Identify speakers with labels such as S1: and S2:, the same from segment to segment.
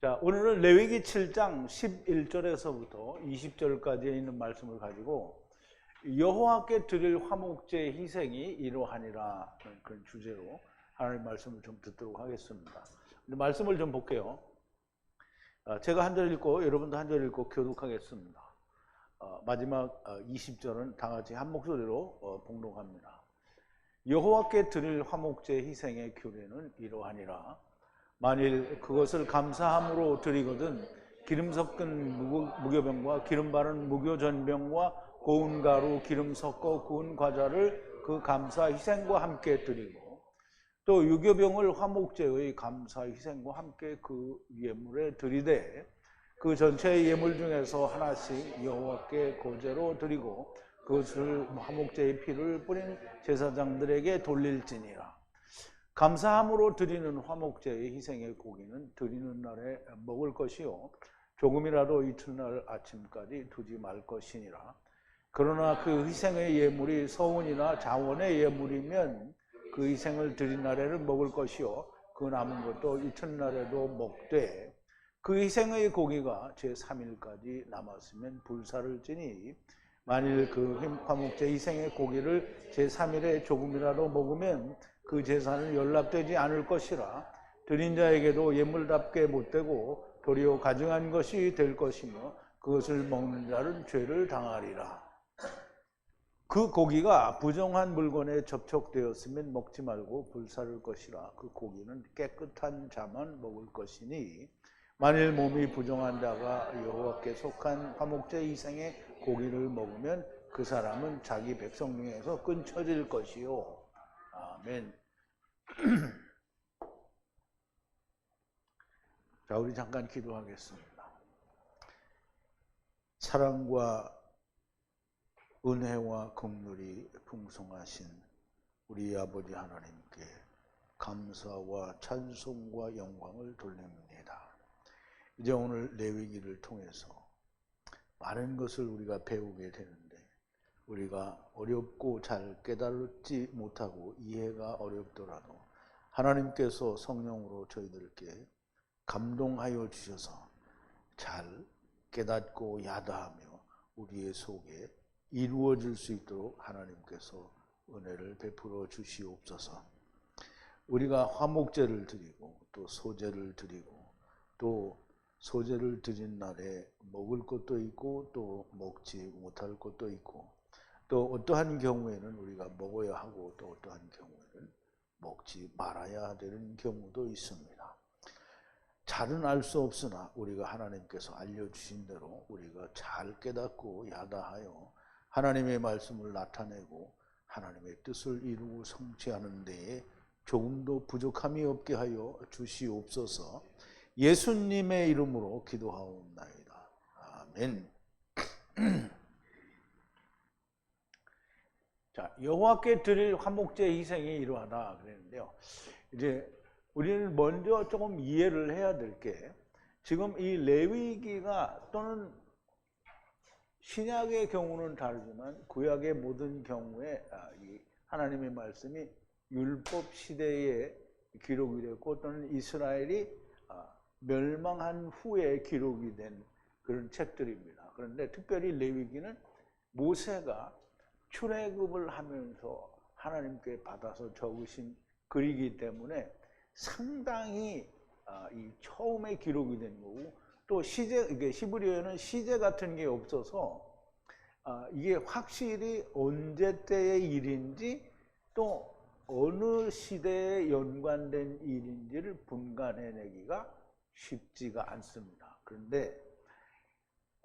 S1: 자, 오늘은 레위기 7장 11절에서부터 20절까지에 있는 말씀을 가지고 여호와께 드릴 화목제 희생이 이러하니라 그런 주제로 하나님 말씀을 좀 듣도록 하겠습니다. 말씀을 좀 볼게요. 제가 한 절 읽고 여러분도 한 절 읽고 교독하겠습니다. 마지막 20절은 다 같이 한 목소리로 봉독합니다. 여호와께 드릴 화목제 희생의 규례는 이러하니라. 만일 그것을 감사함으로 드리거든 기름 섞은 무교병과 기름 바른 무교전병과 고운 가루 기름 섞어 구운 과자를 그 감사 희생과 함께 드리고 또 유교병을 화목제의 감사 희생과 함께 그 예물에 드리되 그 전체 예물 중에서 하나씩 여호와께 고제로 드리고 그것을 화목제의 피를 뿌린 제사장들에게 돌릴지니라. 감사함으로 드리는 화목제의 희생의 고기는 드리는 날에 먹을 것이요 조금이라도 이튿날 아침까지 두지 말 것이니라. 그러나 그 희생의 예물이 서운이나 자원의 예물이면 그 희생을 드린 날에는 먹을 것이요 그 남은 것도 이튿날에도 먹되 그 희생의 고기가 제3일까지 남았으면 불사를 찌니 만일 그 화목제 희생의 고기를 제3일에 조금이라도 먹으면 그 제사는 연락되지 않을 것이라. 드린 자에게도 예물답게 못되고 도리어 가증한 것이 될 것이며 그것을 먹는 자는 죄를 당하리라. 그 고기가 부정한 물건에 접촉되었으면 먹지 말고 불사를 것이라. 그 고기는 깨끗한 자만 먹을 것이니 만일 몸이 부정한 자가 여호와께 속한 화목제 희생의 고기를 먹으면 그 사람은 자기 백성 중에서 끊쳐질 것이요. 아멘. 자, 우리 잠깐 기도하겠습니다. 사랑과 은혜와 긍휼이 풍성하신 우리 아버지 하나님께 감사와 찬송과 영광을 돌립니다. 이제 오늘 레위기를 통해서 많은 것을 우리가 배우게 되는데 우리가 어렵고 잘 깨달지 못하고 이해가 어렵더라도 하나님께서 성령으로 저희들께 감동하여 주셔서 잘 깨닫고 야다하며 우리의 속에 이루어질 수 있도록 하나님께서 은혜를 베풀어 주시옵소서. 우리가 화목제를 드리고 또 소제를 드리고 또 소제를 드린 날에 먹을 것도 있고 또 먹지 못할 것도 있고 또 어떠한 경우에는 우리가 먹어야 하고 또 어떠한 경우에는 먹지 말아야 되는 경우도 있습니다. 잘은 알 수 없으나 우리가 하나님께서 알려주신 대로 우리가 잘 깨닫고 야다하여 하나님의 말씀을 나타내고 하나님의 뜻을 이루고 성취하는 데에 조금도 부족함이 없게 하여 주시옵소서. 예수님의 이름으로 기도하옵나이다. 아멘. 자, 여호와께 드릴 화목제 희생이 이러하다 그랬는데요. 이제 우리는 먼저 조금 이해를 해야 될 게 지금 이 레위기가 또는 신약의 경우는 다르지만 구약의 모든 경우에 이 하나님의 말씀이 율법 시대에 기록이 됐고 또는 이스라엘이 멸망한 후에 기록이 된 그런 책들입니다. 그런데 특별히 레위기는 모세가 출애굽을 하면서 하나님께 받아서 적으신 글이기 때문에 상당히 이 처음에 기록이 된 거고 또 시제, 이게 히브리어에는 시제 같은 게 없어서 이게 확실히 언제 때의 일인지 또 어느 시대에 연관된 일인지를 분간해내기가 쉽지가 않습니다. 그런데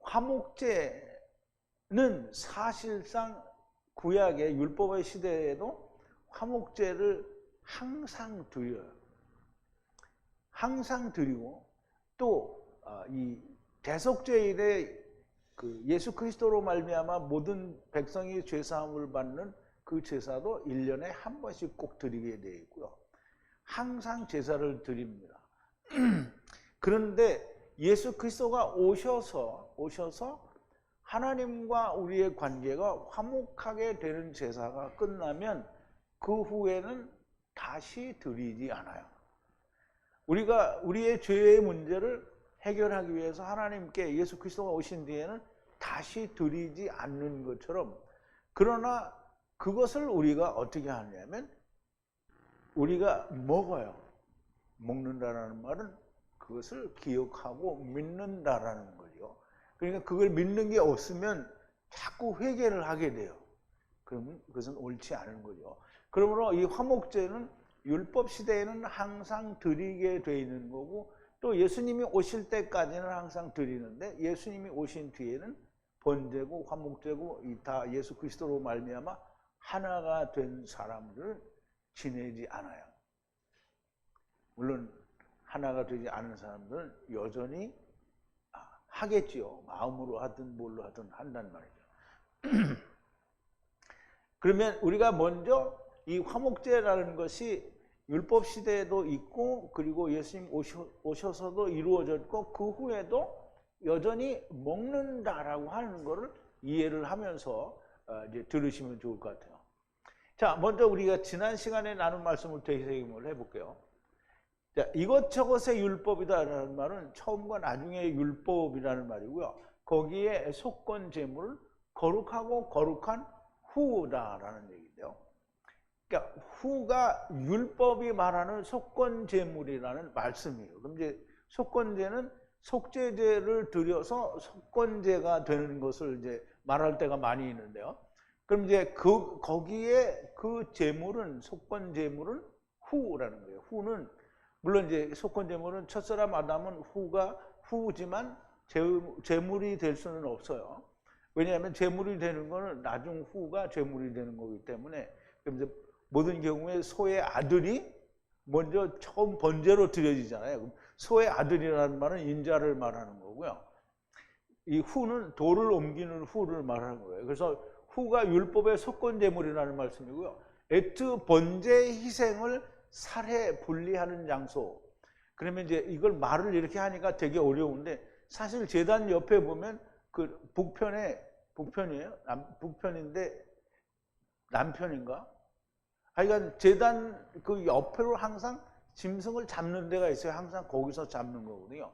S1: 화목제는 사실상 구약의 율법의 시대에도 화목제를 항상 드려요. 항상 드리고 또 이 대속죄일에 그 예수 그리스도로 말미암아 모든 백성이 죄사함을 받는 그 제사도 1년에 한 번씩 꼭 드리게 되어 있고요. 항상 제사를 드립니다. 그런데 예수 그리스도가 오셔서 하나님과 우리의 관계가 화목하게 되는 제사가 끝나면 그 후에는 다시 드리지 않아요. 우리가 우리의 죄의 문제를 해결하기 위해서 하나님께 예수 그리스도가 오신 뒤에는 다시 드리지 않는 것처럼, 그러나 그것을 우리가 어떻게 하냐면 우리가 먹어요. 먹는다라는 말은 그것을 기억하고 믿는다라는 거죠. 그러니까 그걸 믿는 게 없으면 자꾸 회개를 하게 돼요. 그러면 그것은 옳지 않은 거죠. 그러므로 이 화목제는 율법 시대에는 항상 드리게 돼 있는 거고, 또 예수님이 오실 때까지는 항상 드리는데, 예수님이 오신 뒤에는 번제고 화목제고 이 다 예수 그리스도로 말미암아 하나가 된 사람들을 지내지 않아요. 물론 하나가 되지 않은 사람들은 여전히 하겠지요. 마음으로 하든 뭘로 하든 한단 말이죠. 그러면 우리가 먼저 이 화목제라는 것이 율법 시대에도 있고, 그리고 예수님 오셔서도 이루어졌고, 그 후에도 여전히 먹는다라고 하는 것을 이해를 하면서 이제 들으시면 좋을 것 같아요. 자, 먼저 우리가 지난 시간에 나눈 말씀을 되새김을 해볼게요. 자, 이것저것의 율법이다라는 말은 처음과 나중에 율법이라는 말이고요. 거기에 속건 제물을 거룩하고 거룩한 후다라는 얘기인데요. 그러니까 후가 율법이 말하는 속건 제물이라는 말씀이에요. 그럼 이제 속건제는 속죄제를 드려서 속건제가 되는 것을 이제 말할 때가 많이 있는데요. 그럼 이제 거기에 그 제물은, 속건 제물은 후라는 거예요. 후는 물론 이제 속건 제물은 첫사람 아담은 후지만 제물이 될 수는 없어요. 왜냐하면 제물이 되는 거는 나중 후가 제물이 되는 거기 때문에, 그럼 이제 모든 경우에 소의 아들이 먼저 처음 번제로 드려지잖아요. 소의 아들이라는 말은 인자를 말하는 거고요. 이 후는 돌을 옮기는 후를 말하는 거예요. 그래서 후가 율법의 속건 제물이라는 말씀이고요. 에트 번제 희생을 살해 분리하는 장소. 그러면 이제 이걸 말을 이렇게 하니까 되게 어려운데, 사실 제단 옆에 보면 그 북편이에요. 북편인데 남편인가? 하여간 제단 그 옆으로 항상 짐승을 잡는 데가 있어요. 항상 거기서 잡는 거거든요.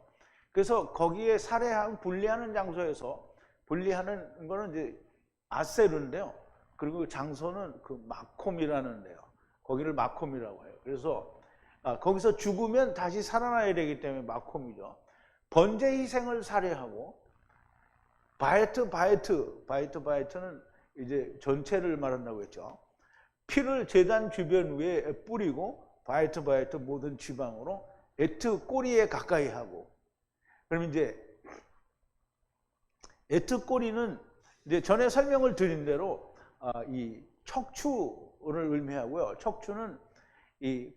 S1: 그래서 거기에 살해하고 분리하는 장소에서, 분리하는 거는 이제 아세르인데요. 그리고 장소는 그 마콤이라는 데요. 거기를 마콤이라고 해요. 그래서 거기서 죽으면 다시 살아나야 되기 때문에 마콤이죠. 번제 희생을 살해하고, 바이트는 이제 전체를 말한다고 했죠. 피를 제단 주변 위에 뿌리고, 바이트 모든 지방으로 에트 꼬리에 가까이 하고. 그럼 이제 에트 꼬리는 이제 전에 설명을 드린 대로 이 척추를 의미하고요. 척추는 이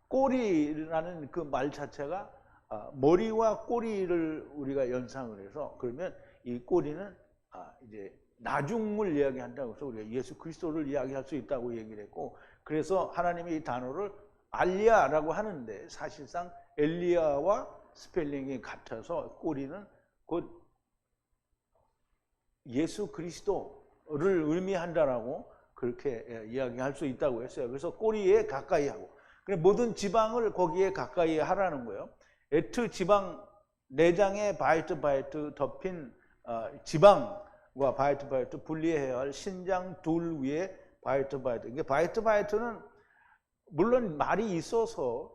S1: 꼬리라는 그 말 자체가 머리와 꼬리를 우리가 연상을 해서, 그러면 이 꼬리는 이제 나중을 이야기한다고 해서 우리가 예수 그리스도를 이야기할 수 있다고 얘기를 했고, 그래서 하나님이 이 단어를 알리아라고 하는데 사실상 엘리야와 스펠링이 같아서 꼬리는 곧 예수 그리스도를 의미한다라고 그렇게 이야기할 수 있다고 했어요. 그래서 꼬리에 가까이 하고, 모든 지방을 거기에 가까이 하라는 거예요. 에트 지방, 내장에 바이트 덮인 지방과 바이트 분리해야 할 신장 둘 위에 바이트. 이게 바이트는 물론 말이 있어서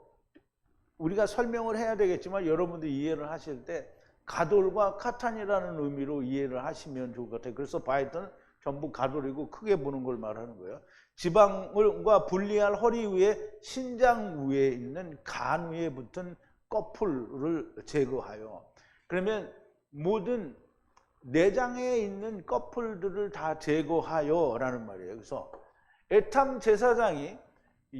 S1: 우리가 설명을 해야 되겠지만, 여러분들이 이해를 하실 때 가돌과 카탄이라는 의미로 이해를 하시면 좋을 것 같아요. 그래서 바이트는 전부 가돌이고 크게 보는 걸 말하는 거예요. 지방과 분리할 허리 위에, 신장 위에 있는 간 위에 붙은 꺼풀을 제거하여. 그러면 모든 내장에 있는 꺼풀들을 다 제거하여 라는 말이에요. 그래서 에탐 제사장이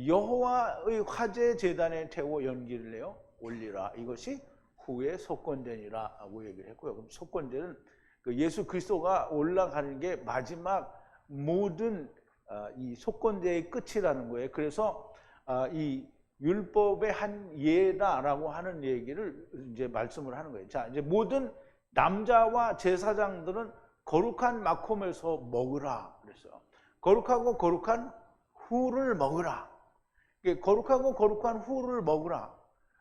S1: 여호와의 화제 제단에 태워 연기를 내어 올리라. 이것이 후에 속건제니라고 얘기를 했고요. 그럼 속건제는 그 예수 그리스도가 올라가는 게 마지막 모든 이 속건제의 끝이라는 거예요. 그래서 이 율법의 한 예다라고 하는 얘기를 이제 말씀을 하는 거예요. 자, 이제 모든 남자와 제사장들은 거룩한 마콤에서 먹으라 그랬어요. 거룩하고 거룩한 후를 먹으라. 거룩하고 거룩한 후를 먹으라.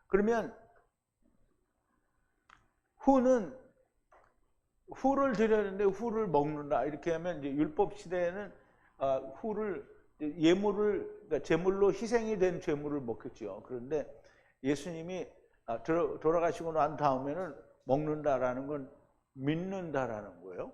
S1: 그러면 후를 드렸는데 후를 먹는다. 이렇게 하면 이제 율법 시대에는 후를 예물을 그러니까 제물로 희생이 된 제물을 먹겠죠. 그런데 예수님이 돌아가시고 난 다음에는 먹는다라는 건 믿는다라는 거예요.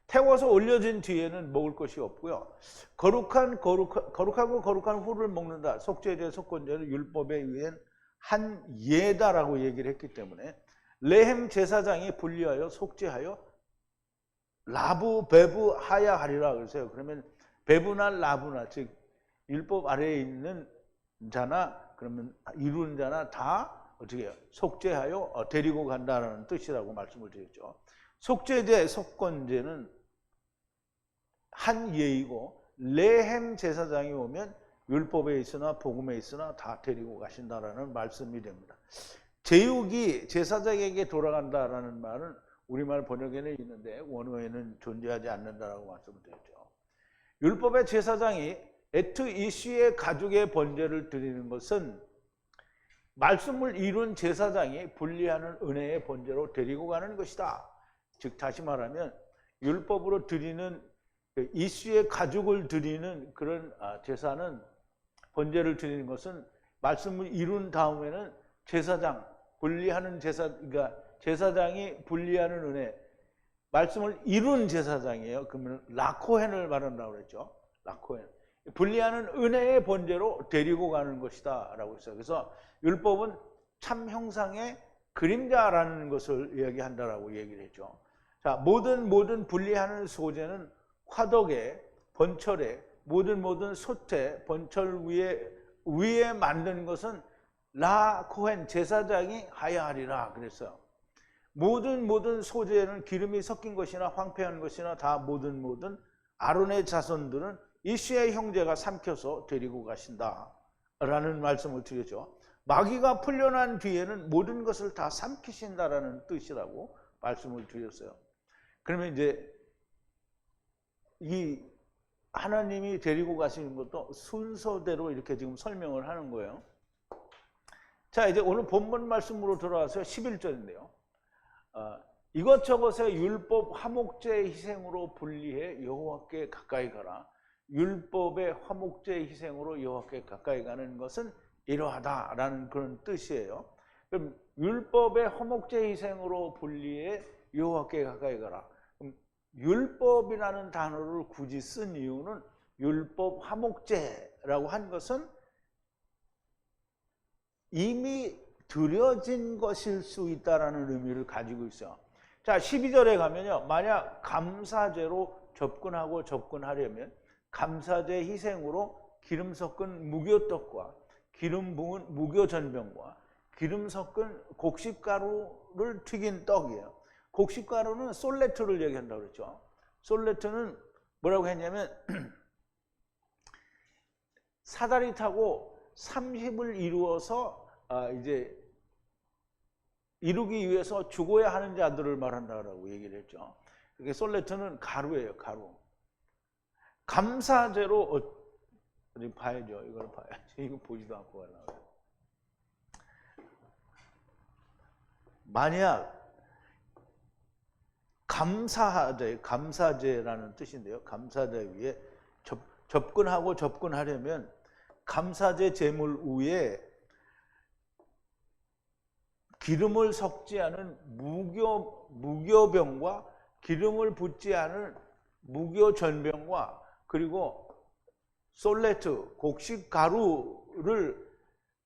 S1: 태워서 올려진 뒤에는 먹을 것이 없고요. 거룩하고 거룩한 후를 먹는다. 속죄제, 속건제는 율법에 의한 한 예다라고 얘기를 했기 때문에 레헴 제사장이 분리하여 속죄하여 라부 베부 하야 하리라 그러세요. 그러면 베부나 라부나 즉 율법 아래에 있는 자나 그러면 이룬 자나 다 어떻게 해요? 속죄하여 데리고 간다라는 뜻이라고 말씀을 드렸죠. 속죄제, 속건제는 한 예이고 레헴 제사장이 오면 율법에 있으나 복음에 있으나 다 데리고 가신다라는 말씀이 됩니다. 제육이 제사장에게 돌아간다라는 말은 우리말 번역에는 있는데 원어에는 존재하지 않는다라고 말씀을 드렸죠. 율법의 제사장이 에트 이슈의 가족의 번제를 드리는 것은 말씀을 이룬 제사장이 분리하는 은혜의 번제로 데리고 가는 것이다. 즉 다시 말하면 율법으로 드리는 이슈의 가족을 드리는 그런 제사는 번제를 드리는 것은 말씀을 이룬 다음에는 제사장 분리하는 그러니까 제사장이 분리하는 은혜 말씀을 이룬 제사장이에요. 그러면 라코헨을 말한다고 그랬죠. 라코헨 분리하는 은혜의 번제로 데리고 가는 것이다 라고 했어요. 그래서 율법은 참 형상의 그림자라는 것을 이야기한다라고 얘기를 했죠. 자, 모든 분리하는 소재는 화덕에 번철에 모든 소태 번철 위에 만든 것은 라 코헨 제사장이 하야 하리라 그랬어요. 모든 소재는 기름이 섞인 것이나 황폐한 것이나 다 모든 아론의 자손들은 이슈의 형제가 삼켜서 데리고 가신다 라는 말씀을 드렸죠. 마귀가 풀려난 뒤에는 모든 것을 다 삼키신다라는 뜻이라고 말씀을 드렸어요. 그러면 이제 이 하나님이 데리고 가시는 것도 순서대로 이렇게 지금 설명을 하는 거예요. 자, 이제 오늘 본문 말씀으로 돌아와서 11절인데요. 이것저것의 율법 화목제 희생으로 분리해 여호와께 가까이 가라. 율법의 화목제 희생으로 여호와께 가까이 가는 것은 이러하다라는 그런 뜻이에요. 그럼 율법의 화목제 희생으로 분리해 여호와께 가까이 가라. 그럼 율법이라는 단어를 굳이 쓴 이유는 율법 화목제라고 한 것은 이미 드려진 것일 수 있다라는 의미를 가지고 있어요. 자, 12절에 가면요. 만약 감사제로 접근하려면 감사제 희생으로 기름 섞은 무교떡과 기름 부은 무교전병과 기름 섞은 곡식가루를 튀긴 떡이에요. 곡식가루는 솔레트를 얘기한다고 그랬죠. 솔레트는 뭐라고 했냐면 사다리 타고 30을 이루어서 이제 이루기 위해서 죽어야 하는 자들을 말한다고 얘기를 했죠. 그게 솔레트는 가루예요, 가루. 감사제로 어디 봐야죠. 이걸 봐야지. 이거 보지도 않고 가려고. 만약 감사제라는 뜻인데요. 감사제 위에 접근하려면 감사제 제물 위에 기름을 섞지 않은 무교병과 기름을 붓지 않은 무교전병과 그리고 솔레트, 곡식가루를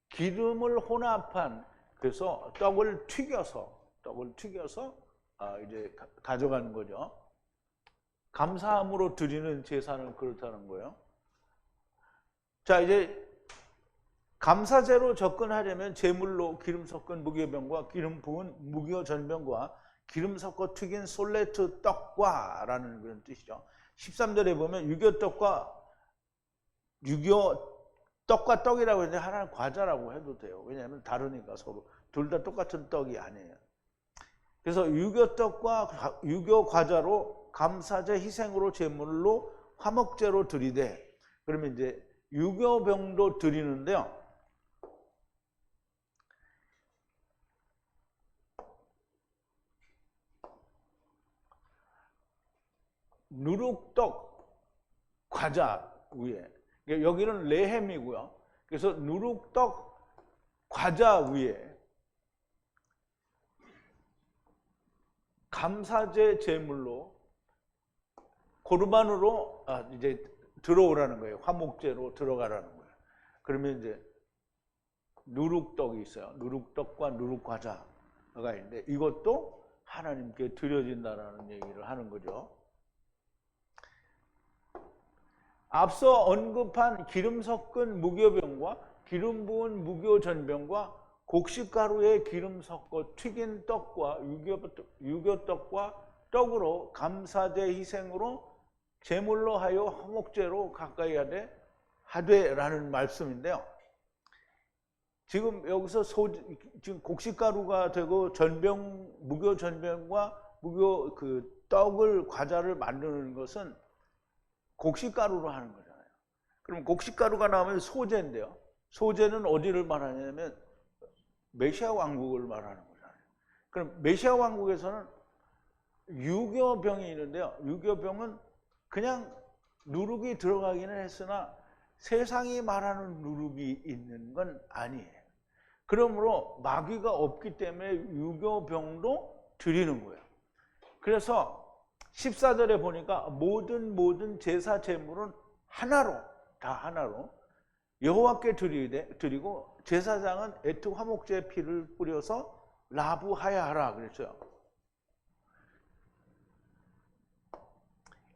S1: 기름을 혼합한 그래서 떡을 튀겨서 이제 가져가는 거죠. 감사함으로 드리는 제사는 그렇다는 거예요. 자, 이제 감사제로 접근하려면 제물로 기름 섞은 무교병과 기름 부은 무교전병과 기름 섞어 튀긴 솔레트 떡과 라는 그런 뜻이죠. 13절에 보면 유교떡과 떡이라고 했는데 하나는 과자라고 해도 돼요. 왜냐하면 다르니까 서로 둘 다 똑같은 떡이 아니에요. 그래서 유교떡과 유교과자로 감사제 희생으로 제물로 화목제로 드리되 그러면 이제 유교병도 드리는데요. 누룩떡 과자 위에, 여기는 레헴이고요. 그래서 누룩떡 과자 위에 감사제 제물로 고르반으로 이제 들어오라는 거예요. 화목제로 들어가라는 거예요. 그러면 이제 누룩떡이 있어요. 누룩떡과 누룩과자가 있는데 이것도 하나님께 드려진다라는 얘기를 하는 거죠. 앞서 언급한 기름 섞은 무교병과 기름 부은 무교전병과 곡식가루에 기름 섞어 튀긴 떡과 유교떡과 떡으로 감사제 희생으로 제물로 하여 화목제로 가까이 하되라는 말씀인데요. 지금 여기서 지금 곡식가루가 되고 무교 전병과 무교 떡을 과자를 만드는 것은 곡식가루로 하는 거잖아요. 그럼 곡식가루가 나오면 소제인데요. 소제는 어디를 말하냐면 메시아 왕국을 말하는 거잖아요. 그럼 메시아 왕국에서는 유교병이 있는데요. 유교병은 그냥 누룩이 들어가기는 했으나 세상이 말하는 누룩이 있는 건 아니에요. 그러므로 마귀가 없기 때문에 유교병도 드리는 거예요. 그래서 14절에 보니까 모든 제사 제물은 다 하나로 여호와께 드리고 제사장은 애트 화목제 피를 뿌려서 라부하야 하라 그랬어요.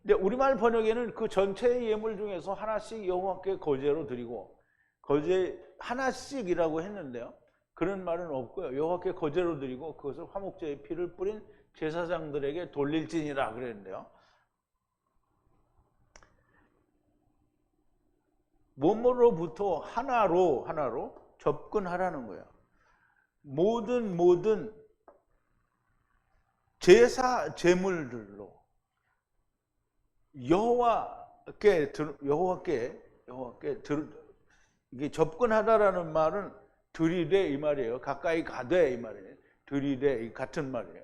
S1: 근데 우리말 번역에는 그 전체의 예물 중에서 하나씩 여호와께 거제로 드리고 거제 하나씩이라고 했는데요. 그런 말은 없고요. 여호와께 거제로 드리고 그것을 화목제의 피를 뿌린 제사장들에게 돌릴지니라 그랬는데요. 몸으로부터 하나로 접근하라는 거예요. 모든 제사 제물들로 여호와께 이게 접근하다라는 말은 들이대 이 말이에요. 가까이 가되 이 말이에요. 들이대 같은 말이에요.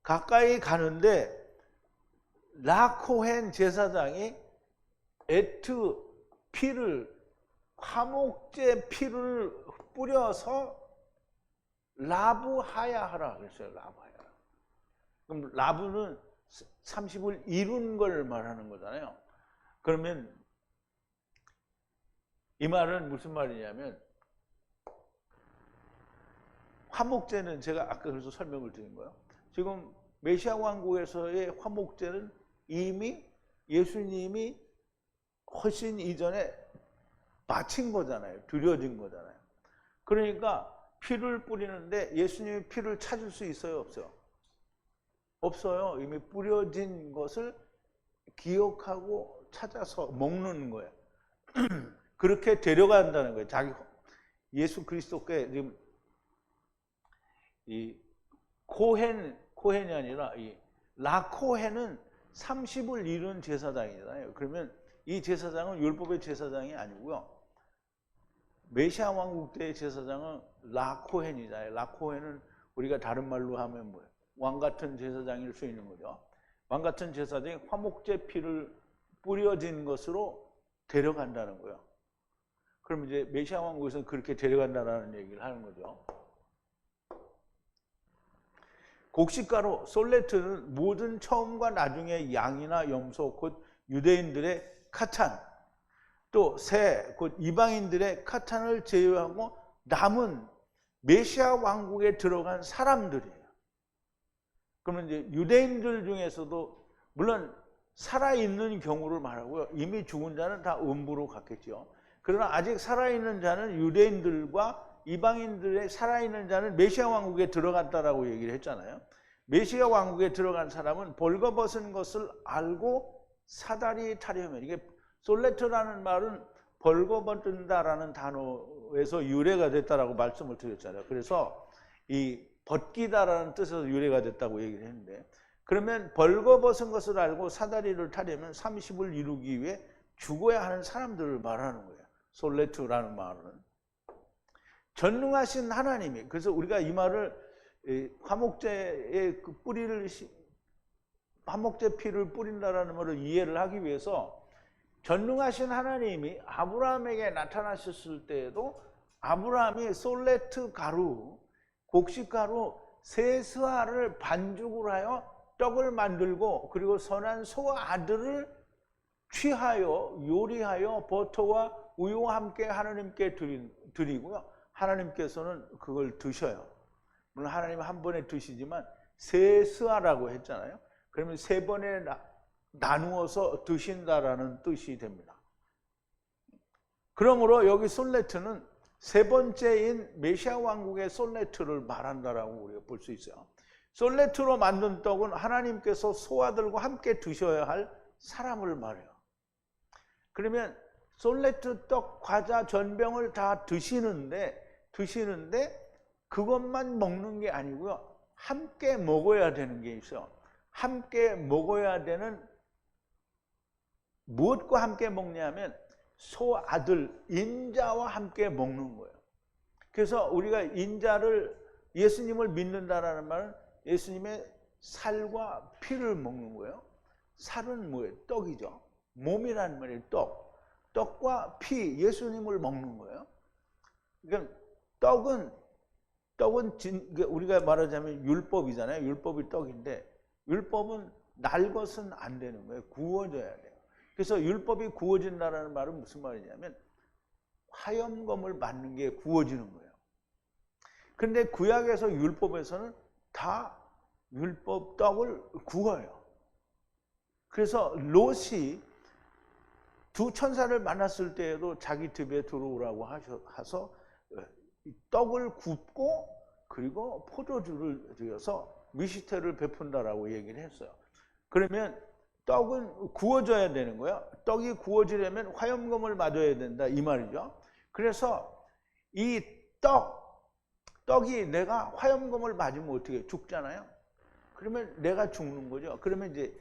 S1: 가까이 가는데 라코헨 제사장이 에트 피를 화목제 피를 뿌려서 라부하야 하라 그랬어요. 라부하야. 그럼 라부는 30을 이룬 걸 말하는 거잖아요. 그러면 이 말은 무슨 말이냐면 화목제는 제가 아까 그래서 설명을 드린 거예요. 지금 메시아 왕국에서의 화목제는 이미 예수님이 훨씬 이전에 바친 거잖아요. 드려진 거잖아요. 그러니까 피를 뿌리는데 예수님이 피를 찾을 수 있어요? 없어요? 없어요. 이미 뿌려진 것을 기억하고 찾아서 먹는 거예요. 그렇게 데려간다는 거예요. 예수 그리스도께 지금 이 코헨이 아니라 이 라코헨은 30을 이룬 제사장이잖아요. 그러면 이 제사장은 율법의 제사장이 아니고요. 메시아 왕국 때의 제사장은 라코헨이잖아요. 라코헨은 우리가 다른 말로 하면 뭐예요? 왕 같은 제사장일 수 있는 거죠. 왕 같은 제사장이 화목제 피를 뿌려진 것으로 데려간다는 거예요. 그럼 이제 메시아 왕국에서는 그렇게 데려간다는 얘기를 하는 거죠. 곡식가루, 솔레트는 모든 처음과 나중에 양이나 염소, 곧 유대인들의 카탄, 또 새, 곧 이방인들의 카탄을 제외하고 남은 메시아 왕국에 들어간 사람들이에요. 그러면 이제 유대인들 중에서도 물론 살아있는 경우를 말하고요. 이미 죽은 자는 다 음부로 갔겠죠. 그러나 아직 살아있는 자는 유대인들과 이방인들의 살아있는 자는 메시아 왕국에 들어갔다라고 얘기를 했잖아요. 메시아 왕국에 들어간 사람은 벌거벗은 것을 알고 사다리 타려면, 이게 솔레트라는 말은 벌거벗는다라는 단어에서 유래가 됐다라고 말씀을 드렸잖아요. 그래서 이 벗기다라는 뜻에서 유래가 됐다고 얘기를 했는데, 그러면 벌거벗은 것을 알고 사다리를 타려면 30을 이루기 위해 죽어야 하는 사람들을 말하는 거예요. 솔레트라는 말은 전능하신 하나님이, 그래서 우리가 이 말을 화목제의 그 뿌리를 화목제 피를 뿌린다라는 것을 이해를 하기 위해서 전능하신 하나님이 아브라함에게 나타나셨을 때에도 아브라함이 솔레트 가루, 곡식 가루 세스아를 반죽을 하여 떡을 만들고 그리고 선한 소 아들을 취하여 요리하여 버터와 우유와 함께 하나님께 드리고요. 하나님께서는 그걸 드셔요. 물론 하나님은 한 번에 드시지만 세스아라고 했잖아요. 그러면 세 번에 나누어서 드신다라는 뜻이 됩니다. 그러므로 여기 솔레트는 세 번째인 메시아 왕국의 솔레트를 말한다라고 우리가 볼 수 있어요. 솔레트로 만든 떡은 하나님께서 소아들과 함께 드셔야 할 사람을 말해요. 그러면 솔레트 떡, 과자, 전병을 다 드시는데 그것만 먹는 게 아니고요. 함께 먹어야 되는 게 있어요. 함께 먹어야 되는, 무엇과 함께 먹냐면 소아들, 인자와 함께 먹는 거예요. 그래서 우리가 인자를, 예수님을 믿는다라는 말은 예수님의 살과 피를 먹는 거예요. 살은 뭐예요? 떡이죠. 몸이라는 말이에요. 떡과 피, 예수님을 먹는 거예요. 그러니까 떡은 우리가 말하자면 율법이잖아요. 율법이 떡인데 율법은 날것은 안 되는 거예요. 구워져야 돼요. 그래서 율법이 구워진다는 말은 무슨 말이냐면 화염검을 맞는 게 구워지는 거예요. 그런데 구약에서 율법에서는 다 율법 떡을 구워요. 그래서 롯이 두 천사를 만났을 때에도 자기 집에 들어오라고 하셔서 떡을 굽고 그리고 포도주를 들여서 미시테를 베푼다라고 얘기를 했어요. 그러면 떡은 구워져야 되는 거예요. 떡이 구워지려면 화염검을 맞아야 된다 이 말이죠. 그래서 이 떡이 내가 화염검을 맞으면 어떻게 죽잖아요. 그러면 내가 죽는 거죠. 그러면 이제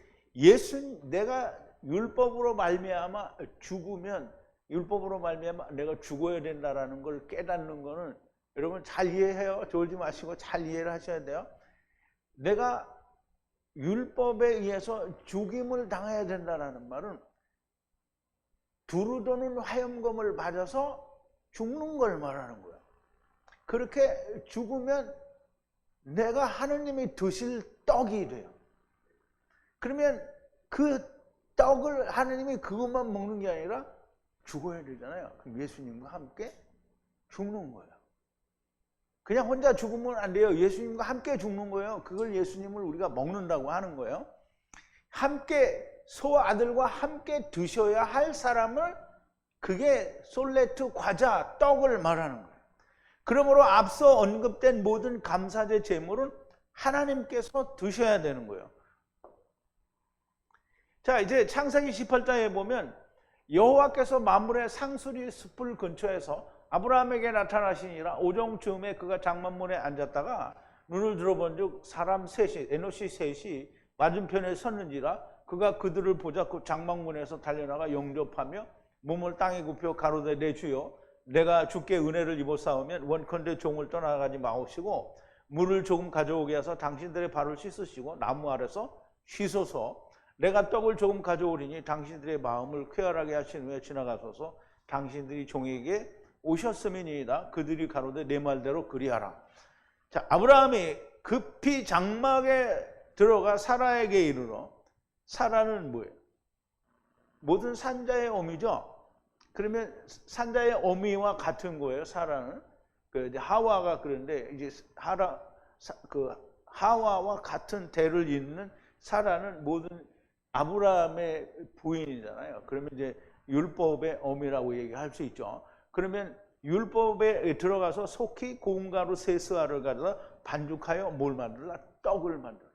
S1: 내가 율법으로 말미암아 죽으면, 율법으로 말미암아 내가 죽어야 된다라는 걸 깨닫는 거는 여러분 잘 이해해요. 졸지 마시고 잘 이해를 하셔야 돼요. 내가 율법에 의해서 죽임을 당해야 된다는 말은 두루 도는 화염검을 맞아서 죽는 걸 말하는 거예요. 그렇게 죽으면 내가 하느님이 드실 떡이 돼요. 그러면 그 떡을 하느님이 그것만 먹는 게 아니라 죽어야 되잖아요. 그럼 예수님과 함께 죽는 거예요. 그냥 혼자 죽으면 안 돼요. 예수님과 함께 죽는 거예요. 그걸 예수님을 우리가 먹는다고 하는 거예요. 함께 소아들과 함께 드셔야 할 사람을, 그게 솔레트 과자, 떡을 말하는 거예요. 그러므로 앞서 언급된 모든 감사제 제물은 하나님께서 드셔야 되는 거예요. 자, 이제 창세기 18장에 보면 여호와께서 만물의 상수리 숲을 근처에서 아브라함에게 나타나시니라. 오정쯤에 그가 장막문에 앉았다가 눈을 들어본즉 사람 셋이, 에노시 셋이 맞은편에 섰는지라. 그가 그들을 보자 그 장막문에서 달려나가 영접하며 몸을 땅에 굽혀 가로되 내 주여, 내가 주께 은혜를 입어 싸우면 원컨대 종을 떠나가지 마옵시고 물을 조금 가져오게 하사 당신들의 발을 씻으시고 나무 아래서 쉬소서. 내가 떡을 조금 가져오리니 당신들의 마음을 쾌활하게 하신 후에 지나가소서. 당신들이 종에게 오셨음이니이다. 그들이 가로되 내 말대로 그리하라. 자, 아브라함이 급히 장막에 들어가 사라에게 이르러, 사라는 뭐예요? 모든 산자의 어미죠. 그러면 산자의 어미와 같은 거예요. 사라는 하와가. 그런데 이제 하와와 같은 대를 잇는 사라는 모든 아브라함의 부인이잖아요. 그러면 이제 율법의 어미라고 얘기할 수 있죠. 그러면 율법에 들어가서 속히 고운 가루 세스아를 가져다 반죽하여 뭘 만들라? 떡을 만들라.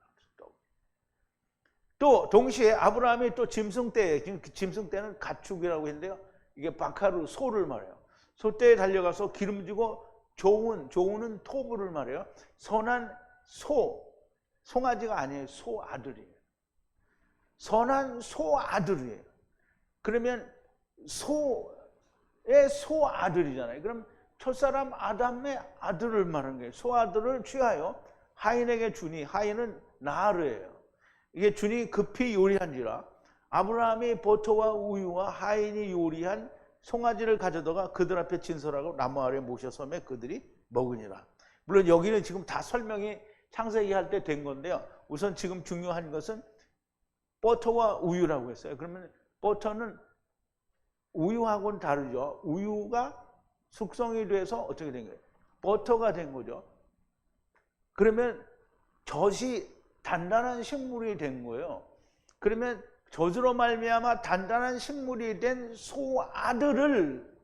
S1: 또 동시에 아브라함이 또 짐승떼, 짐승떼는 가축이라고 했는데요. 이게 바카루, 소를 말해요. 소떼에 달려가서 기름지고 좋은 토부를 말해요. 선한 송아지가 아니에요. 소아들이에요. 선한 소아들이에요. 그러면 소의 소아들이잖아요. 그럼 첫사람 아담의 아들을 말하는 거예요. 소아들을 취하여 하인에게 주니, 하인은 나르예요. 이게 주님이 급히 요리한지라 아브라함이 버터와 우유와 하인이 요리한 송아지를 가져다가 그들 앞에 진설하고 나무 아래 모셔서매 그들이 먹으니라. 물론 여기는 지금 다 설명이 창세기 할 때 된 건데요. 우선 지금 중요한 것은 버터와 우유라고 했어요. 그러면 버터는 우유하고는 다르죠. 우유가 숙성이 돼서 어떻게 된 거예요? 버터가 된 거죠. 그러면 젖이 단단한 식물이 된 거예요. 그러면 젖으로 말미암아 단단한 식물이 된 소아들을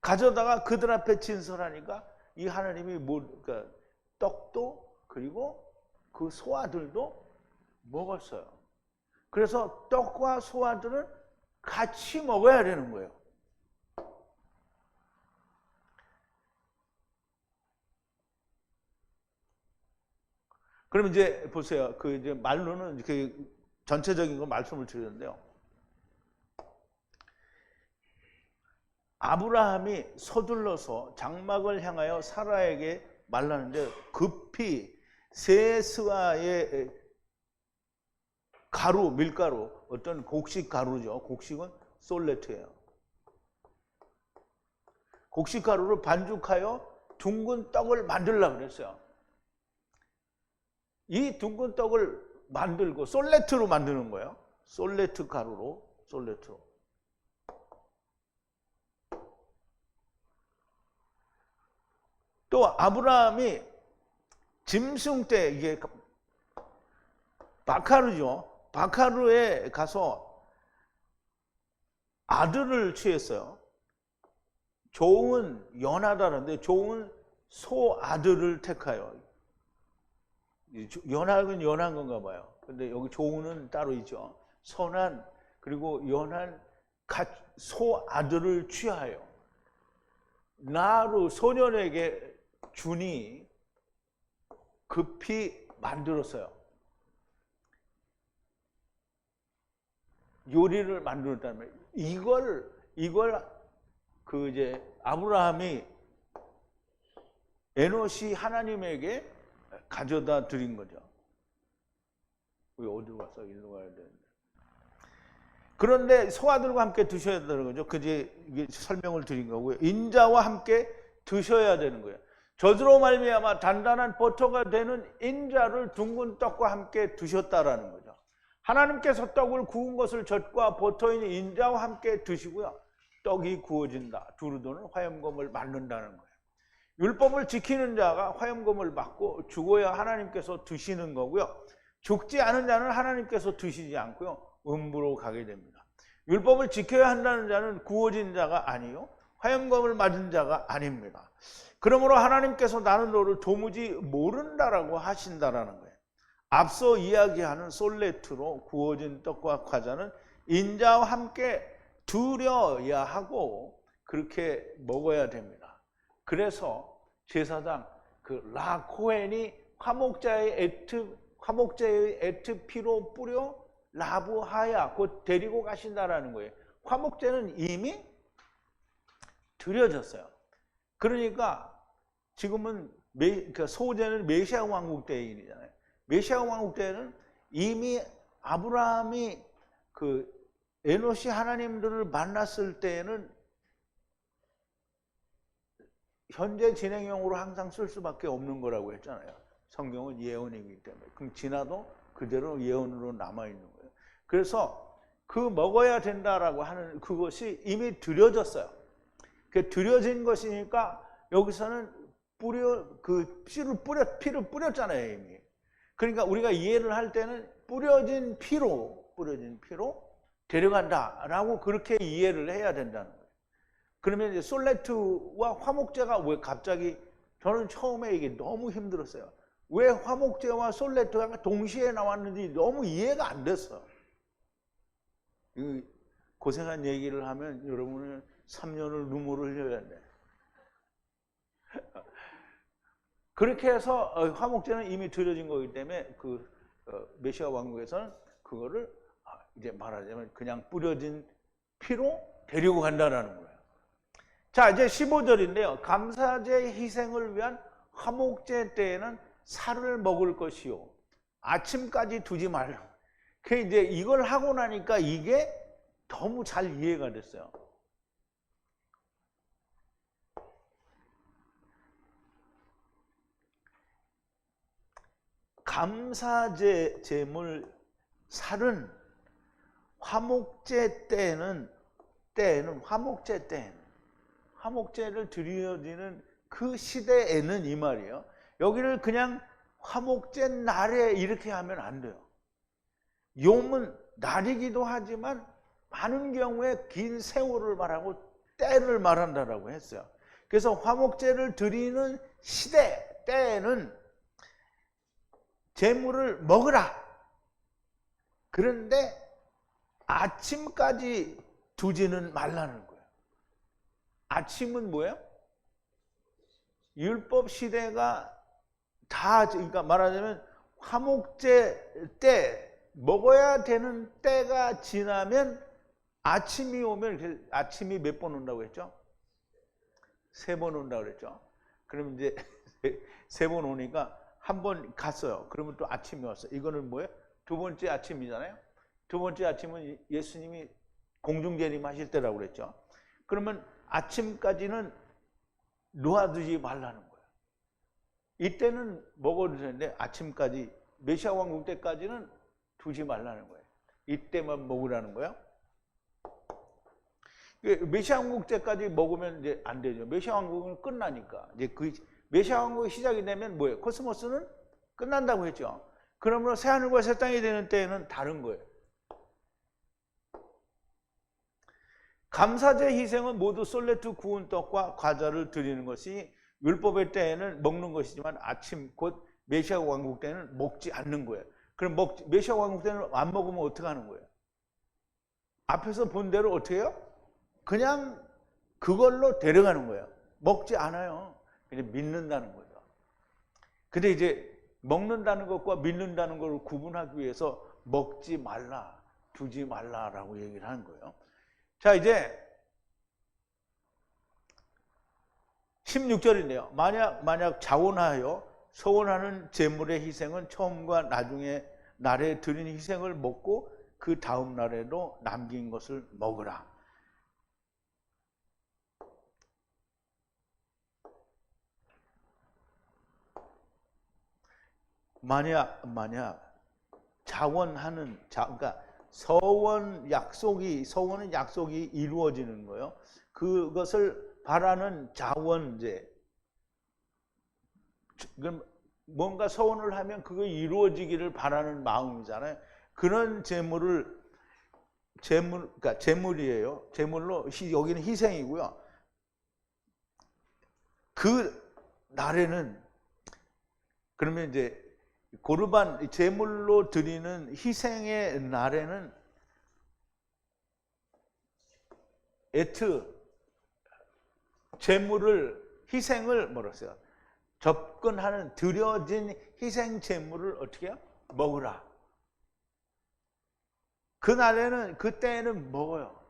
S1: 가져다가 그들 앞에 진설하니까 이 하나님이 그러니까 떡도 그리고 그 소아들도 먹었어요. 그래서 떡과 소아들은 같이 먹어야 되는 거예요. 그럼 이제 보세요. 그 이제 말로는 그 전체적인 거 말씀을 드리는데요. 아브라함이 서둘러서 장막을 향하여 사라에게 말하는데 급히 세 스와의 가루, 밀가루, 어떤 곡식 가루죠. 곡식은 솔레트예요. 곡식 가루를 반죽하여 둥근 떡을 만들려고 그랬어요. 이 둥근 떡을 만들고 솔레트로 만드는 거예요. 솔레트 가루로, 솔레트로. 또 아브라함이 짐승 때 이게 바카르죠. 바카르에 가서 아들을 취했어요. 좋은 연하다는데 좋은 소 아들을 택하여. 연하는 연한 건가 봐요. 근데 여기 좋은은 따로 있죠. 선한 그리고 연한 소 아들을 취하여 나루 소년에게 주니 급히 만들었어요. 요리를 만들었다면 이걸 그 이제 아브라함이 에노시 하나님에게 가져다 드린 거죠. 우리 어디로 갔어? 일로 가야 되는데. 그런데 소아들과 함께 드셔야 되는 거죠. 그제 이게 설명을 드린 거고요. 인자와 함께 드셔야 되는 거예요. 젖으로 말미암아 단단한 버터가 되는 인자를 둥근 떡과 함께 드셨다라는 거죠. 하나님께서 떡을 구운 것을 젖과 버터인 인자와 함께 드시고요. 떡이 구워진다. 두루도는 화염검을 맞는다는 거예요. 율법을 지키는 자가 화염검을 맞고 죽어야 하나님께서 드시는 거고요. 죽지 않은 자는 하나님께서 드시지 않고요. 음부로 가게 됩니다. 율법을 지켜야 한다는 자는 구워진 자가 아니요. 화염검을 맞은 자가 아닙니다. 그러므로 하나님께서 나는 너를 도무지 모른다라고 하신다라는 거예요. 앞서 이야기하는 솔레트로 구워진 떡과 과자는 인자와 함께 두려야 하고 그렇게 먹어야 됩니다. 그래서 제사장 그 라코헨이 화목제의 에트 피로 뿌려 라부하야 곧 데리고 가신다라는 거예요. 화목제는 이미 드려졌어요. 그러니까 지금은 그러니까 소제는 메시아 왕국 때의 일이잖아요. 메시아 왕국 때는 이미 아브라함이 그 에노시 하나님들을 만났을 때는 현재 진행형으로 항상 쓸 수밖에 없는 거라고 했잖아요. 성경은 예언이기 때문에. 그럼 지나도 그대로 예언으로 남아있는 거예요. 그래서 그 먹어야 된다라고 하는 그것이 이미 드려졌어요. 그 드려진 것이니까 여기서는 피를 뿌렸잖아요, 이미. 그러니까 우리가 이해를 할 때는 뿌려진 피로 데려간다라고 그렇게 이해를 해야 된다는 거예요. 그러면 이제 솔레트와 화목제가 왜 갑자기 저는 처음에 이게 너무 힘들었어요. 왜 화목제와 솔레트가 동시에 나왔는지 너무 이해가 안 됐어. 고생한 얘기를 하면 여러분은 3년을 눈물을 흘려야 돼. 그렇게 해서 화목제는 이미 드려진 거기 때문에 그 메시아 왕국에서는 그거를 이제 말하자면 그냥 뿌려진 피로 데리고 간다라는 거예요. 자, 이제 15절인데요. 감사제 희생을 위한 화목제 때에는 살을 먹을 것이요. 아침까지 두지 말라. 그 이제 이걸 하고 나니까 이게 너무 잘 이해가 됐어요. 감사제 제물 살은 화목제 때는 화목제를 드려지는 그 시대에는 이 말이에요. 여기를 그냥 화목제 날에 이렇게 하면 안 돼요. 욤은 날이기도 하지만 많은 경우에 긴 세월을 말하고 때를 말한다라고 했어요. 그래서 화목제를 드리는 시대 때에는 제물을 먹으라. 그런데 아침까지 두지는 말라는 거예요. 아침은 뭐예요? 율법 시대가 다, 그러니까 말하자면 화목제 때 먹어야 되는 때가 지나면 아침이 오면, 아침이 몇 번 온다고 했죠? 3번 온다고 그랬죠? 그럼 이제 3번 오니까 한 번 갔어요. 그러면 또 아침이 왔어요. 이거는 뭐예요? 2번째 아침이잖아요. 2번째 아침은 예수님이 공중재림 하실 때라고 그랬죠. 그러면 아침까지는 놓아두지 말라는 거예요. 이때는 먹어도 되는데 아침까지, 메시아 왕국 때까지는 두지 말라는 거예요. 이때만 먹으라는 거예요. 메시아 왕국 때까지 먹으면 이제 안 되죠. 메시아 왕국은 끝나니까. 이제 그 메시아 왕국이 시작이 되면 뭐예요? 코스모스는 끝난다고 했죠. 그러므로 새하늘과 새 땅이 되는 때에는 다른 거예요. 감사제 희생은 모두 솔레트 구운 떡과 과자를 드리는 것이 율법의 때에는 먹는 것이지만 아침 곧 메시아 왕국 때는 먹지 않는 거예요. 그럼 메시아 왕국 때는 안 먹으면 어떻게 하는 거예요? 앞에서 본 대로 어떻게 해요? 그냥 그걸로 데려가는 거예요. 먹지 않아요. 그냥 믿는다는 거죠. 근데 이제 먹는다는 것과 믿는다는 걸 구분하기 위해서 먹지 말라, 두지 말라라고 얘기를 하는 거예요. 자, 이제 16절인데요. 만약 자원하여 서원하는 제물의 희생은 처음과 나중에 날에 드린 희생을 먹고 그 다음 날에도 남긴 것을 먹으라. 만약 자원하는 그러니까 서원은 약속이 이루어지는 거예요. 그것을 바라는 자원제. 뭔가 서원을 하면 그거 이루어지기를 바라는 마음이잖아요. 그런 그러니까 제물이에요. 제물로 여기는 희생이고요. 그 날에는 그러면 이제 고르반 제물로 드리는 희생의 날에는 희생을 뭐랬어요? 접근하는 드려진 희생 제물을 어떻게 해요? 먹으라. 그때에는 먹어요.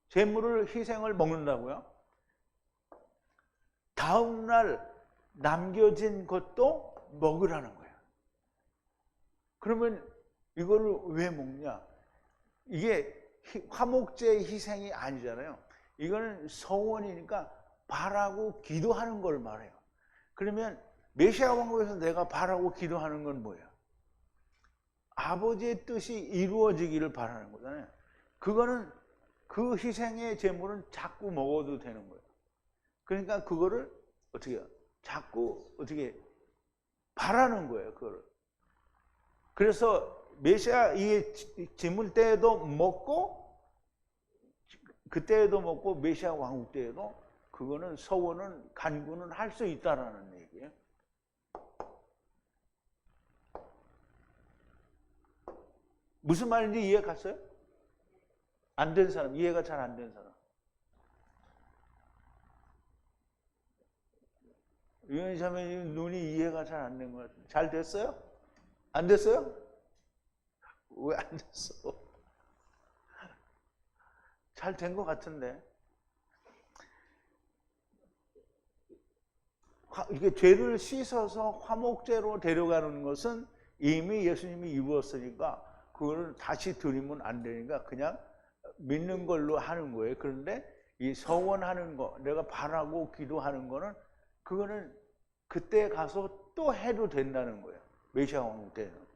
S1: 제물을 희생을 먹는다고요? 다음 날 남겨진 것도 먹으라는 거예요. 그러면 이거를 왜 먹냐? 이게 화목제의 희생이 아니잖아요. 이거는 서원이니까 바라고 기도하는 걸 말해요. 그러면 메시아 왕국에서 내가 바라고 기도하는 건 뭐예요? 아버지의 뜻이 이루어지기를 바라는 거잖아요. 그거는 그 희생의 제물은 자꾸 먹어도 되는 거예요. 그러니까 그거를 어떻게 해요? 자꾸 어떻게 바라는 거예요, 그거를. 그래서 메시아 이 제물 때에도 먹고 그때에도 먹고 메시아 왕국 때에도 그거는 서원은 간구는 할 수 있다라는 얘기예요. 무슨 말인지 이해 갔어요? 안 된 사람, 이해가 잘 안 된 사람. 유현희 자매님 눈이 이해가 잘 안 된 것 같아요. 잘 됐어요? 안 됐어요? 왜 안 됐어? 잘 된 것 같은데. 이게 죄를 씻어서 화목제로 데려가는 것은 이미 예수님이 이루었으니까 그거를 다시 드리면 안 되니까 그냥 믿는 걸로 하는 거예요. 그런데 이 서원하는 거, 내가 바라고 기도하는 거는 그거는 그때 가서 또 해도 된다는 거예요. 메시아 왕국 때는.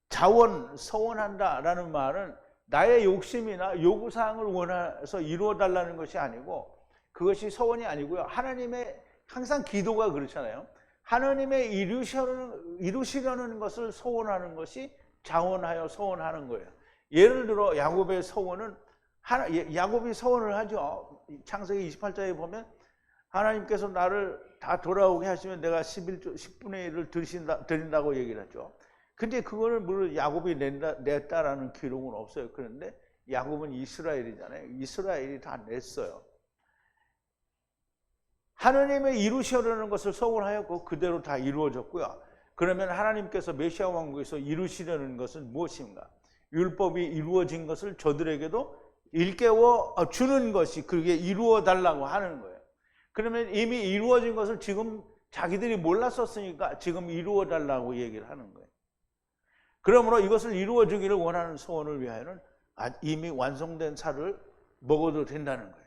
S1: 자원, 서원한다라는 말은 나의 욕심이나 요구사항을 원해서 이루어달라는 것이 아니고 그것이 서원이 아니고요. 하나님의 항상 기도가 그렇잖아요. 하나님의 이루시려는 것을 소원하는 것이 자원하여 소원하는 거예요. 예를 들어 야곱의 소원은 야곱이 소원을 하죠. 창세기 28장에 보면 하나님께서 나를 다 돌아오게 하시면 내가 10분의 1을 드린다고 얘기를 하죠. 근데 그거를 물론 야곱이 냈다라는 기록은 없어요. 그런데 야곱은 이스라엘이잖아요. 이스라엘이 다 냈어요. 하나님의 이루시려는 것을 소원하였고 그대로 다 이루어졌고요. 그러면 하나님께서 메시아 왕국에서 이루시려는 것은 무엇인가? 율법이 이루어진 것을 저들에게도 일깨워 주는 것이 그게 이루어 달라고 하는 거예요. 그러면 이미 이루어진 것을 지금 자기들이 몰랐었으니까 지금 이루어 달라고 얘기를 하는 거예요. 그러므로 이것을 이루어 주기를 원하는 소원을 위하여는 이미 완성된 살을 먹어도 된다는 거예요.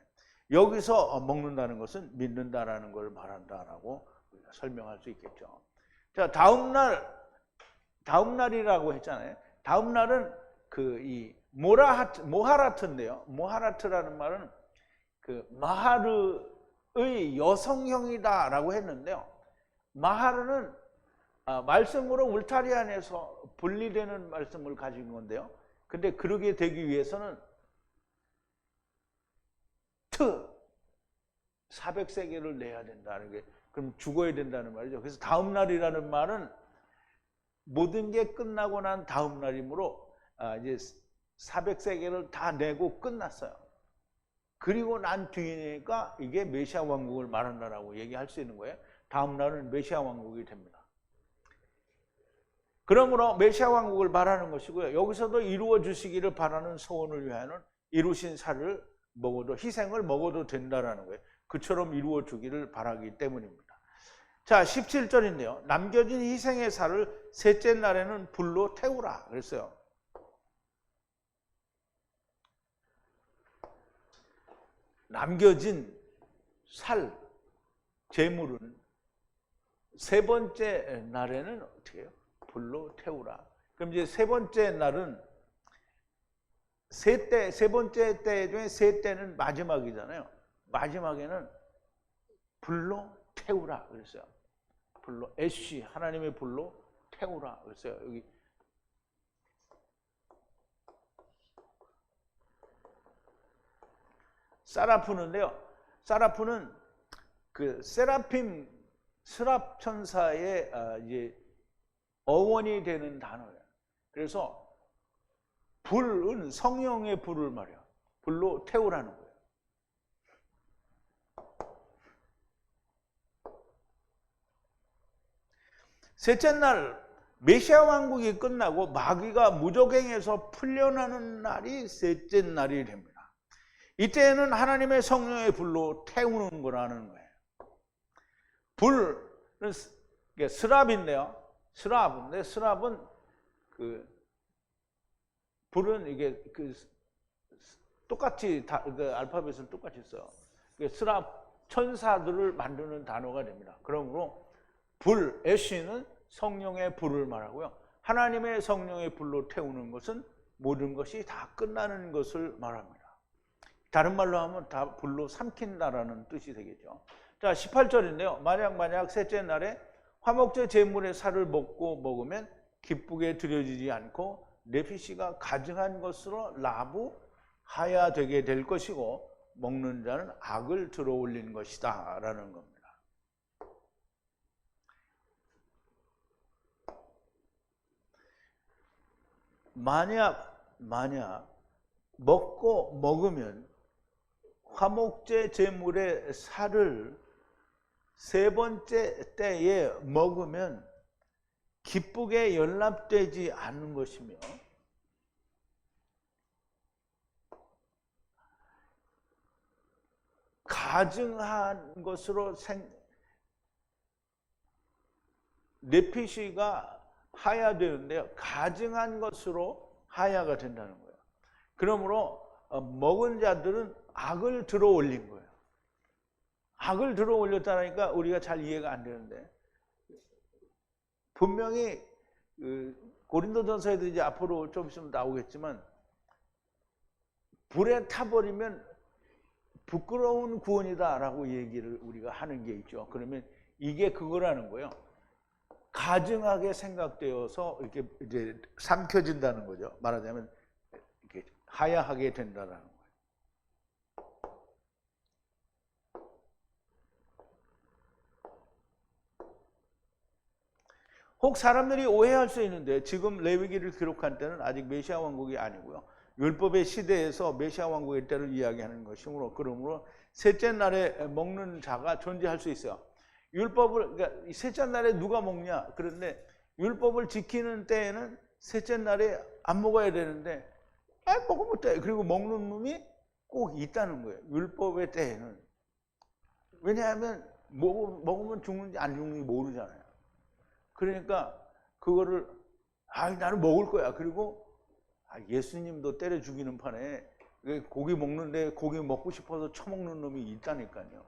S1: 여기서 먹는다는 것은 믿는다라는 걸 말한다라고 설명할 수 있겠죠. 자, 다음 날이라고 했잖아요. 다음 날은 이 모하라트인데요. 모하라트라는 말은 그 마하르의 여성형이다라고 했는데요. 마하르는 말씀으로 울타리 안에서 분리되는 말씀을 가진 건데요. 근데 그러게 되기 위해서는 400세겔을 내야 된다는 게, 그럼 죽어야 된다는 말이죠. 그래서 다음 날이라는 말은 모든 게 끝나고 난 다음 날이므로 이제 400세겔을 다 내고 끝났어요. 그리고 난 뒤니까 이게 메시아 왕국을 말한다라고 얘기할 수 있는 거예요. 다음 날은 메시아 왕국이 됩니다. 그러므로 메시아 왕국을 말하는 것이고요. 여기서도 이루어 주시기를 바라는 소원을 위하여는 이루신 살을 먹어도, 희생을 먹어도 된다라는 거예요. 그처럼 이루어 주기를 바라기 때문입니다. 자, 17절인데요. 남겨진 희생의 살을 셋째 날에는 불로 태우라 그랬어요. 남겨진 살, 재물은 세 번째 날에는 어떻게 해요? 불로 태우라. 그럼 이제 세 번째 날은 세 번째 때 중에 세 때는 마지막이잖아요. 마지막에는 불로 태우라 그랬어요. 불로, 애쉬, 하나님의 불로 태우라 그랬어요. 여기 사라프는데요. 사라프는 그 세라핌 스랍 천사의 이제 어원이 되는 단어예요. 그래서 불은 성령의 불을 말이야. 불로 태우라는 거예요. 셋째 날 메시아 왕국이 끝나고 마귀가 무적행에서 풀려나는 날이 셋째 날이 됩니다. 이때는 하나님의 성령의 불로 태우는 거라는 거예요. 불은 스랍인데요. 스랍인데 스랍은 불은 이게 똑같이 알파벳은 똑같이 써요. 스랍 천사들을 만드는 단어가 됩니다. 그러므로 불, 애쉬는 성령의 불을 말하고요. 하나님의 성령의 불로 태우는 것은 모든 것이 다 끝나는 것을 말합니다. 다른 말로 하면 다 불로 삼킨다라는 뜻이 되겠죠. 자, 18절인데요. 만약 셋째 날에 화목제 제물의 살을 먹으면 기쁘게 드려지지 않고 네피시가 가증한 것으로 라부하야 되게 될 것이고 먹는 자는 악을 들어올린 것이다 라는 겁니다. 만약 먹으면 화목제 제물의 살을 세 번째 때에 먹으면 기쁘게 연락되지 않는 것이며 가증한 것으로 내피시가 하야되는데요. 가증한 것으로 하야가 된다는 거예요. 그러므로 먹은 자들은 악을 들어 올린 거예요. 악을 들어 올렸다니까 우리가 잘 이해가 안 되는데, 분명히 고린도전서에도 이제 앞으로 좀 있으면 나오겠지만, 불에 타버리면 부끄러운 구원이다라고 얘기를 우리가 하는 게 있죠. 그러면 이게 그거라는 거예요. 가증하게 생각되어서 이렇게 이제 삼켜진다는 거죠. 말하자면 이렇게 하야하게 된다는 거예요. 혹 사람들이 오해할 수 있는데, 지금 레위기를 기록한 때는 아직 메시아 왕국이 아니고요. 율법의 시대에서 메시아 왕국의 때를 이야기하는 것이므로, 그러므로 셋째 날에 먹는 자가 존재할 수 있어요. 율법을, 그러니까 셋째 날에 누가 먹냐? 그런데 율법을 지키는 때에는 셋째 날에 안 먹어야 되는데, 먹으면 돼. 그리고 먹는 놈이 꼭 있다는 거예요. 율법의 때에는. 왜냐하면 먹으면 죽는지 안 죽는지 모르잖아요. 그러니까 그거를 나는 먹을 거야. 그리고 예수님도 때려 죽이는 판에 고기 먹는데 고기 먹고 싶어서 처먹는 놈이 있다니까요.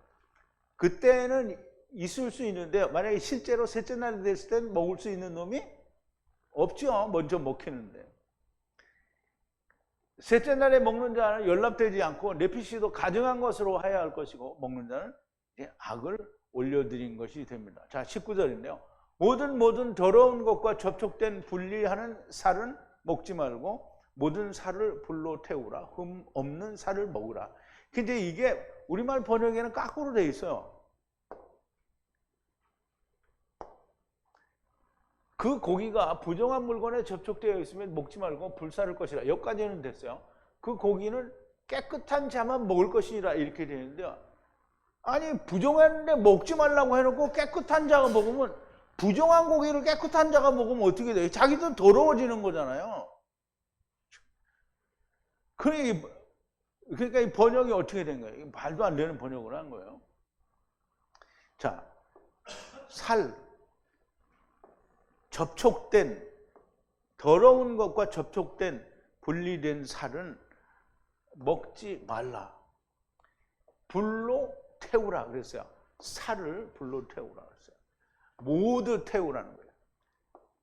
S1: 그때는 있을 수 있는데, 만약에 실제로 셋째 날이 됐을 땐 먹을 수 있는 놈이 없죠. 먼저 먹히는데. 셋째 날에 먹는 자는 연락되지 않고 내피시도 가증한 것으로 하야 할 것이고, 먹는 자는 악을 올려드린 것이 됩니다. 자, 19절인데요. 모든 더러운 것과 접촉된 분리하는 살은 먹지 말고 모든 살을 불로 태우라. 흠 없는 살을 먹으라. 근데 이게 우리말 번역에는 거꾸로 돼 있어요. 그 고기가 부정한 물건에 접촉되어 있으면 먹지 말고 불사를 것이라. 여기까지는 됐어요. 그 고기는 깨끗한 자만 먹을 것이라 이렇게 되는데요. 아니, 부정한데 먹지 말라고 해놓고 깨끗한 자가 먹으면, 부정한 고기를 깨끗한 자가 먹으면 어떻게 돼요? 자기도 더러워지는 거잖아요. 그러니까 이 번역이 어떻게 된 거예요? 말도 안 되는 번역을 한 거예요. 자, 접촉된, 더러운 것과 접촉된 분리된 살은 먹지 말라. 불로 태우라 그랬어요. 살을 불로 태우라 그랬어요. 모두 태우라는 거예요.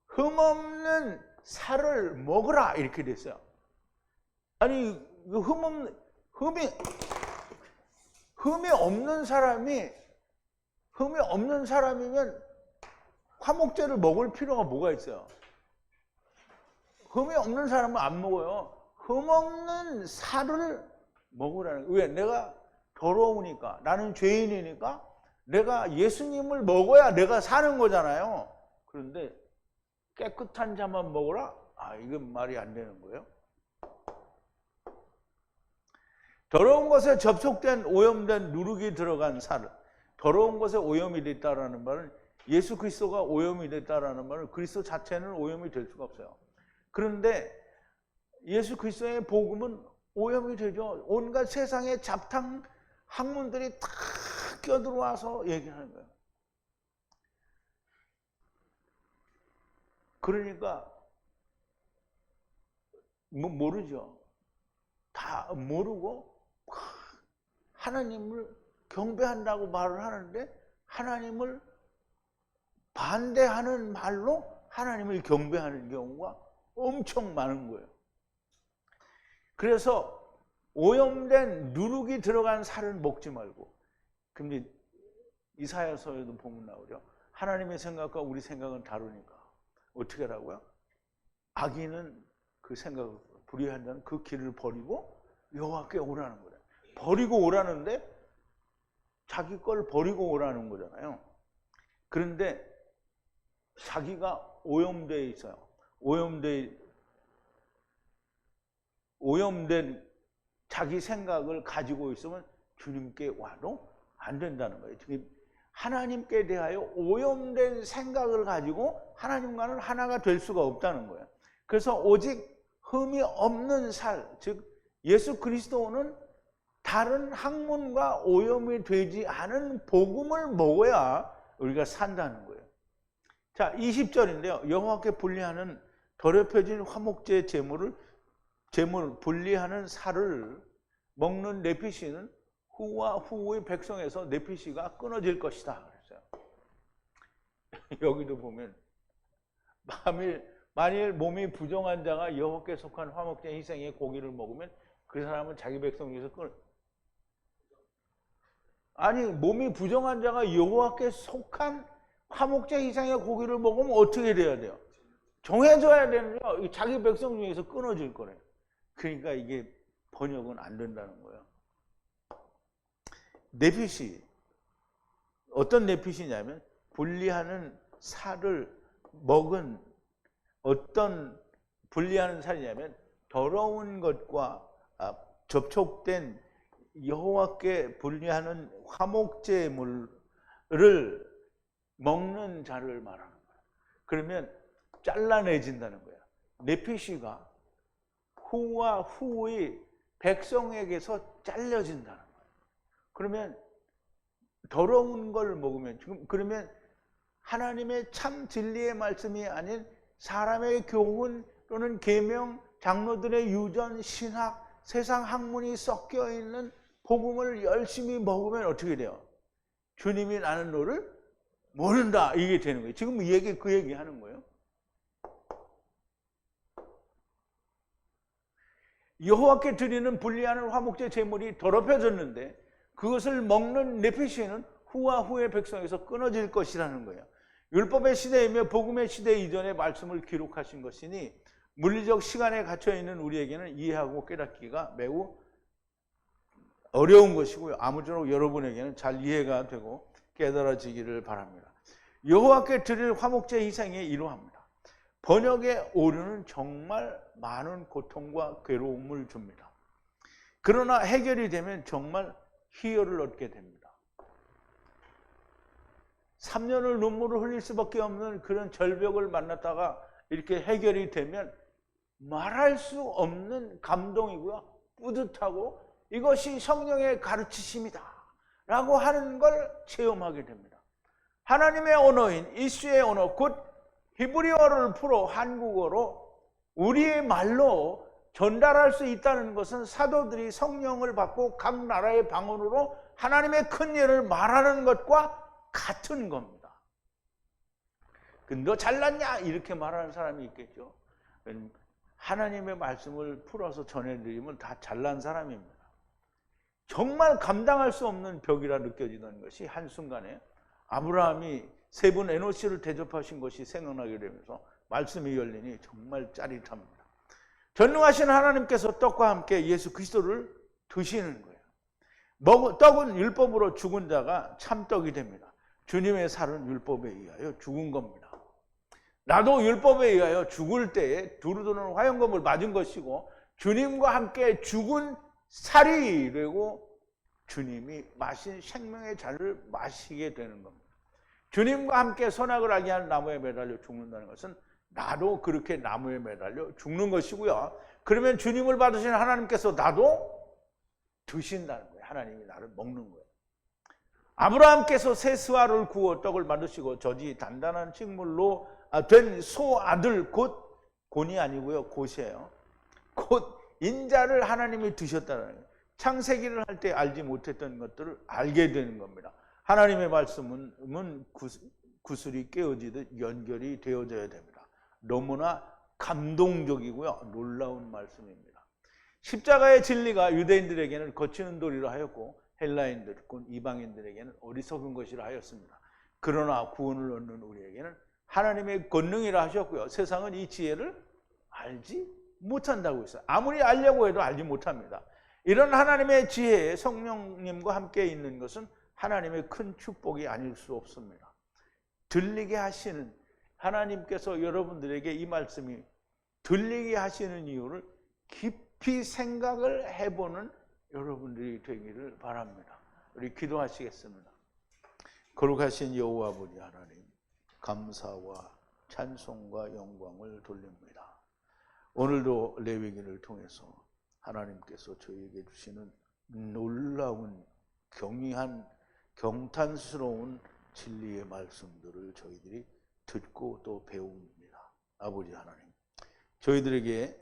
S1: 흠없는 살을 먹으라 이렇게 됐어요. 아니, 흠이 없는 사람이면 화목제를 먹을 필요가 뭐가 있어요? 흠이 없는 사람은 안 먹어요. 흠 없는 살을 먹으라는 거예요. 왜? 내가 더러우니까, 나는 죄인이니까 내가 예수님을 먹어야 내가 사는 거잖아요. 그런데 깨끗한 자만 먹으라? 이건 말이 안 되는 거예요. 더러운 것에 접촉된 오염된 누룩이 들어간 살, 더러운 것에 오염이 됐다라는 말은, 예수 그리스도가 오염이 됐다라는 말은 그리스도 자체는 오염이 될 수가 없어요. 그런데 예수 그리스도의 복음은 오염이 되죠. 온갖 세상의 잡탕 학문들이 다 껴들어와서 얘기하는 거예요. 그러니까 모르죠. 다 모르고 하나님을 경배한다고 말을 하는데, 하나님을 반대하는 말로 하나님을 경배하는 경우가 엄청 많은 거예요. 그래서 오염된 누룩이 들어간 살은 먹지 말고. 근데 이사야서에도 보면 나오죠. 하나님의 생각과 우리 생각은 다르니까 어떻게 하라고요? 악인은 그 생각을, 불의한 자는 그 길을 버리고 여호와께 오라는 거예요. 버리고 오라는데 자기 걸 버리고 오라는 거잖아요. 그런데 자기가 오염되어 있어요. 오염된 자기 생각을 가지고 있으면 주님께 와도 안 된다는 거예요. 하나님께 대하여 오염된 생각을 가지고 하나님과는 하나가 될 수가 없다는 거예요. 그래서 오직 흠이 없는 살, 즉 예수 그리스도는 다른 학문과 오염이 되지 않은 복음을 먹어야 우리가 산다는 거예요. 자, 20절인데요. 여호와께 분리하는 더럽혀진 화목제 제물 분리하는 살을 먹는 네피시는 후와 후의 백성에서 네피시가 끊어질 것이다 그랬어요. 여기도 보면 만일 몸이 부정한 자가 여호와께 속한 화목제 희생의 고기를 먹으면 그 사람은 자기 백성 중에서 아니, 몸이 부정한 자가 여호와께 속한 화목제 희생의 고기를 먹으면 어떻게 돼야 돼요? 정해져야 되는데요. 자기 백성 중에서 끊어질 거래요. 그러니까 이게 번역은 안 된다는 거예요. 네핏이 어떤 네핏이냐면 분리하는 살을 먹은 어떤 분리하는 살이냐면 더러운 것과 접촉된 여호와께 분리하는 화목제물을 먹는 자를 말하는 거예요. 그러면 잘라내진다는 거예요. 네피시가 후와 후의 백성에게서 잘려진다는 거예요. 그러면 더러운 걸 먹으면 그러면 하나님의 참 진리의 말씀이 아닌 사람의 교훈 또는 계명, 장로들의 유전, 신학, 세상 학문이 섞여 있는 복음을 열심히 먹으면 어떻게 돼요? 주님이 나는 너를 모른다 이게 되는 거예요. 지금 그 얘기 하는 거예요. 여호와께 드리는 분리하는 화목제 제물이 더럽혀졌는데 그것을 먹는 네피시는 후와 후의 백성에서 끊어질 것이라는 거예요. 율법의 시대이며 복음의 시대 이전의 말씀을 기록하신 것이니 물리적 시간에 갇혀있는 우리에게는 이해하고 깨닫기가 매우 어려운 것이고요. 아무쪼록 여러분에게는 잘 이해가 되고 깨달아지기를 바랍니다. 여호와께 드릴 화목제 희생에 이루합니다. 번역의 오류는 정말 많은 고통과 괴로움을 줍니다. 그러나 해결이 되면 정말 희열을 얻게 됩니다. 3년을 눈물을 흘릴 수밖에 없는 그런 절벽을 만났다가 이렇게 해결이 되면 말할 수 없는 감동이고요. 뿌듯하고 이것이 성령의 가르치심이다 라고 하는 걸 체험하게 됩니다. 하나님의 언어인 이수의 언어 곧 히브리어를 풀어 한국어로 우리의 말로 전달할 수 있다는 것은 사도들이 성령을 받고 각 나라의 방언으로 하나님의 큰 일을 말하는 것과 같은 겁니다. 너 잘났냐? 이렇게 말하는 사람이 있겠죠. 하나님의 말씀을 풀어서 전해드리면 다 잘난 사람입니다. 정말 감당할 수 없는 벽이라 느껴지던 것이 한순간에 아브라함이 세 분 에노시를 대접하신 것이 생각나게 되면서 말씀이 열리니 정말 짜릿합니다. 전능하신 하나님께서 떡과 함께 예수 그리스도를 드시는 거예요. 떡은 율법으로 죽은 자가 참떡이 됩니다. 주님의 살은 율법에 의하여 죽은 겁니다. 나도 율법에 의하여 죽을 때에 두루두루 화염검을 맞은 것이고 주님과 함께 죽은 살이 되고 주님이 마신 생명의 잔을 마시게 되는 겁니다. 주님과 함께 선악을 알게 하는 나무에 매달려 죽는다는 것은 나도 그렇게 나무에 매달려 죽는 것이고요. 그러면 주님을 받으신 하나님께서 나도 드신다는 거예요. 하나님이 나를 먹는 거예요. 아브라함께서 새 스와를 구워 떡을 만드시고 저지 단단한 식물로 된 소아들 곧 곤이 아니고요. 곧이에요. 곧 인자를 하나님이 드셨다는 거예요. 창세기를 할 때 알지 못했던 것들을 알게 되는 겁니다. 하나님의 말씀은 구슬이 깨어지듯 연결이 되어져야 됩니다. 너무나 감동적이고요. 놀라운 말씀입니다. 십자가의 진리가 유대인들에게는 거치는 도리로 하였고 헬라인들, 곧 이방인들에게는 어리석은 것이라 하였습니다. 그러나 구원을 얻는 우리에게는 하나님의 권능이라 하셨고요. 세상은 이 지혜를 알지 못한다고 했어요. 아무리 알려고 해도 알지 못합니다. 이런 하나님의 지혜에 성령님과 함께 있는 것은 하나님의 큰 축복이 아닐 수 없습니다. 들리게 하시는 하나님께서 여러분들에게 이 말씀이 들리게 하시는 이유를 깊이 생각을 해보는 여러분들이 되기를 바랍니다. 우리 기도하시겠습니다. 거룩하신 여호와 아버지 하나님, 감사와 찬송과 영광을 돌립니다. 오늘도 레위기를 통해서 하나님께서 저희에게 주시는 놀라운 경이한 경탄스러운 진리의 말씀들을 저희들이 듣고 또 배웁니다. 아버지 하나님, 저희들에게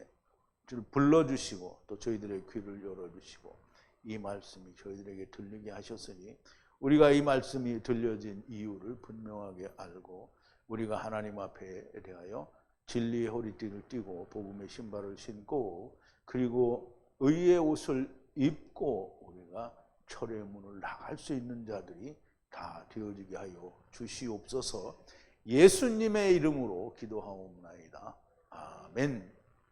S1: 불러주시고 또 저희들의 귀를 열어주시고 이 말씀이 저희들에게 들리게 하셨으니 우리가 이 말씀이 들려진 이유를 분명하게 알고 우리가 하나님 앞에 대하여 진리의 허리띠를 띠고 복음의 신발을 신고 그리고 의의 옷을 입고 우리가 철의 문을 나갈 수 있는 자들이 다 되어지게 하여 주시옵소서. 예수님의 이름으로 기도하옵나이다. 아멘.